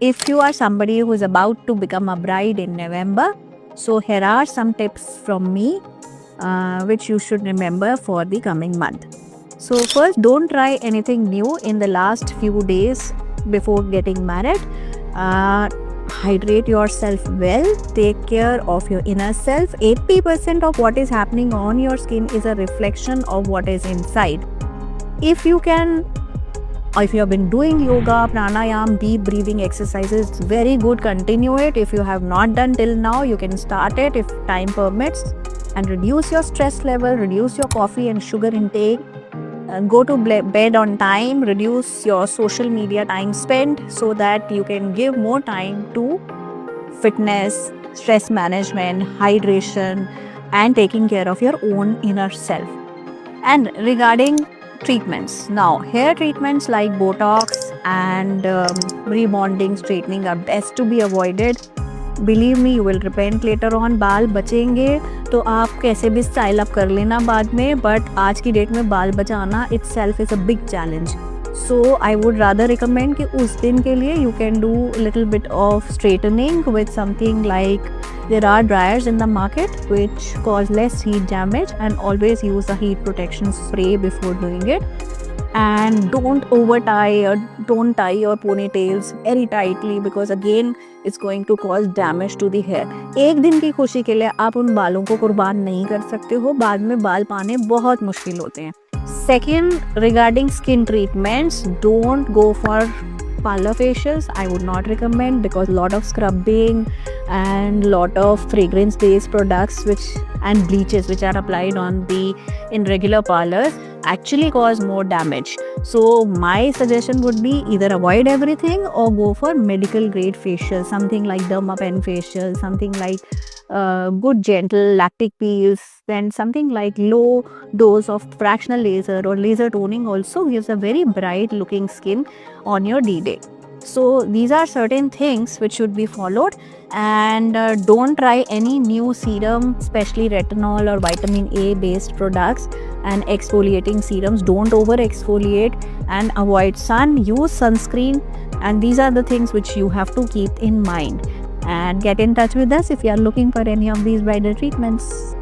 if you are somebody who is about to become a bride in November, so here are some tips from me which you should remember for the coming month. So first, don't try anything new in the last few days before getting married. Hydrate yourself well, take care of your inner self. 80% of what is happening on your skin is a reflection of what is inside. If you can, or if you have been doing yoga, pranayam, deep breathing exercises, it's very good, continue it. If you have not done till now, you can start it if time permits, and reduce your stress level, reduce your coffee and sugar intake, go to bed on time, reduce your social media time spent so that you can give more time to fitness, stress management, hydration, and taking care of your own inner self. And regarding treatments, now hair treatments like Botox and rebonding, straightening are best to be avoided. Believe me, you will repent later on. बाल बचेंगे तो आप कैसे भी style up कर लेना बाद में, बट आज की डेट में बाल बचाना itself is a big challenge. So I would rather recommend कि उस दिन के लिए you can do little bit of straightening with something like, there are dryers in the market which cause less heat damage, and always use a heat protection spray before doing it. And don't over tie, or don't tie your ponytails very tightly, because again it's going to cause damage to the hair. एक दिन की खुशी के लिए आप उन बालों को कुर्बान नहीं कर सकते हो, बाद में बाल पाने बहुत मुश्किल होते हैं. Second, regarding skin treatments, don't go for parlor facials. I would not recommend, because lot of scrubbing and lot of fragrance based products and bleaches which are applied in regular parlors actually cause more damage. So my suggestion would be either avoid everything or go for medical grade facial, something like Dermapen facial, something like good gentle lactic peels, then something like low dose of fractional laser or laser toning also gives a very bright looking skin on your D-Day. So these are certain things which should be followed, and don't try any new serum, especially retinol or vitamin A based products and exfoliating serums. Don't over exfoliate and avoid sun, use sunscreen, and these are the things which you have to keep in mind. And get in touch with us if you are looking for any of these bridal treatments.